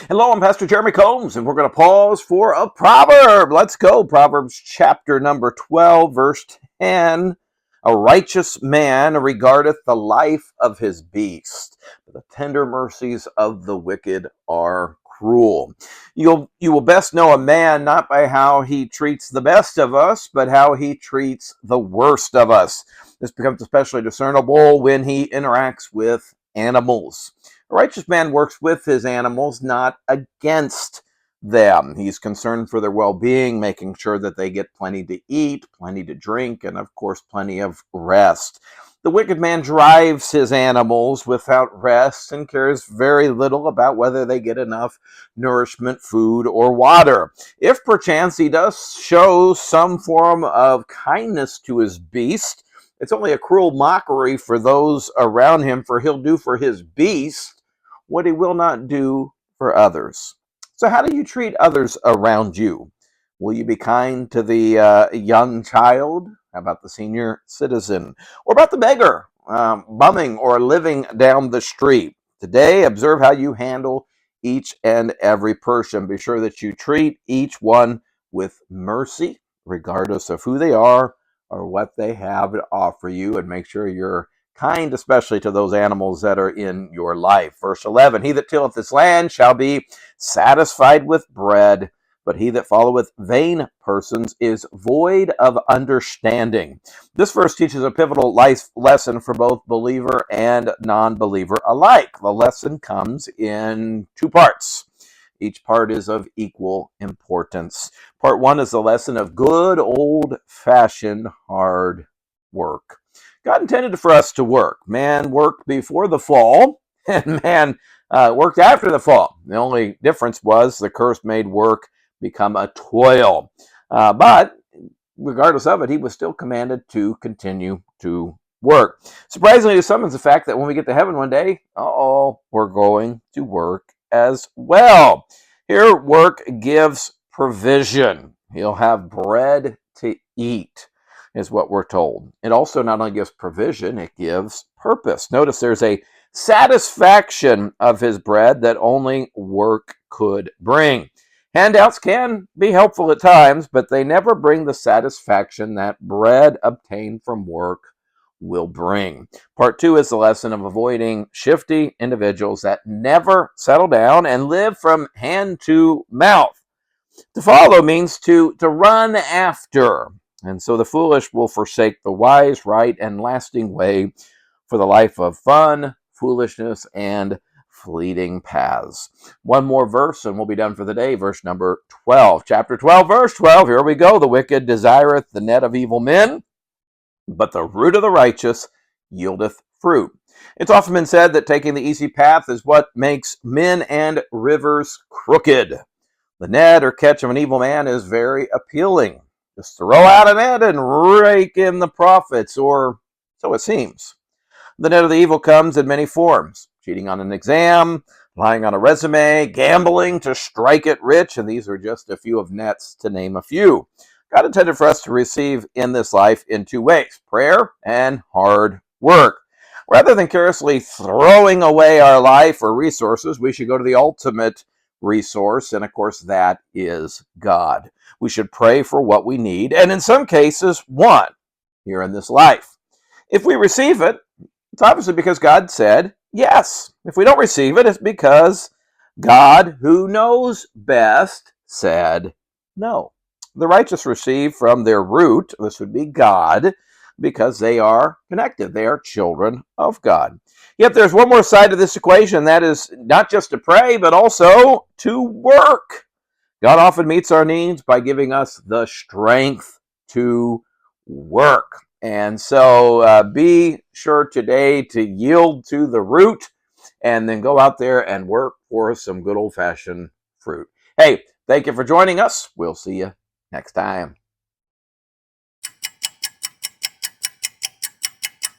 Hello, I'm Pastor Jeremy Combs, and we're going to pause for a proverb. Let's go. Proverbs chapter number 12, verse 10. A righteous man regardeth the life of his beast, but the tender mercies of the wicked are cruel. You will best know a man not by how he treats the best of us, but how he treats the worst of us. This becomes especially discernible when he interacts with animals. A righteous man works with his animals, not against them. He's concerned for their well-being, making sure that they get plenty to eat, plenty to drink, and of course, plenty of rest. The wicked man drives his animals without rest and cares very little about whether they get enough nourishment, food, or water. If perchance he does show some form of kindness to his beast, it's only a cruel mockery for those around him, for he'll do for his beast what he will not do for others. So how do you treat others around you? Will you be kind to the young child? How about the senior citizen? Or about the beggar, bumming or living down the street? Today, observe how you handle each and every person. Be sure that you treat each one with mercy, regardless of who they are or what they have to offer you, and make sure you're kind, especially to those animals that are in your life. Verse 11, he that tilleth this land shall be satisfied with bread, but he that followeth vain persons is void of understanding. This verse teaches a pivotal life lesson for both believer and non-believer alike. The lesson comes in two parts. Each part is of equal importance. Part one is the lesson of good old-fashioned hard work. God intended for us to work. Man worked before the fall, and man worked after the fall. The only difference was the curse made work become a toil. But regardless of it, he was still commanded to continue to work. Surprisingly to some is the fact that when we get to heaven one day, we're going to work as well. Here, work gives provision. He'll have bread to eat, is what we're told. It also not only gives provision, it gives purpose. Notice there's a satisfaction of his bread that only work could bring. Handouts can be helpful at times, but they never bring the satisfaction that bread obtained from work will bring. Part two is the lesson of avoiding shifty individuals that never settle down and live from hand to mouth. To follow means to run after. And so the foolish will forsake the wise, right, and lasting way for the life of fun, foolishness, and fleeting paths. One more verse and we'll be done for the day. Verse number 12. Chapter 12, verse 12. Here we go. The wicked desireth the net of evil men, but the root of the righteous yieldeth fruit. It's often been said that taking the easy path is what makes men and rivers crooked. The net or catch of an evil man is very appealing. Just throw out a net and rake in the profits, or so it seems. The net of the evil comes in many forms. Cheating on an exam, lying on a resume, gambling to strike it rich, and these are just a few of nets to name a few. God intended for us to receive in this life in two ways: prayer and hard work. Rather than carelessly throwing away our life or resources, we should go to the ultimate resource, and of course that is God. We should pray for what we need, and in some cases want here in this life. If we receive it, it's obviously because God said yes. If we don't receive it, it's because God, who knows best, said no. The righteous receive from their root, this would be God, because they are connected. They are children of God. Yet there's one more side to this equation, that is not just to pray, but also to work. God often meets our needs by giving us the strength to work. And so be sure today to yield to the root and then go out there and work for some good old-fashioned fruit. Hey, thank you for joining us. We'll see you next time.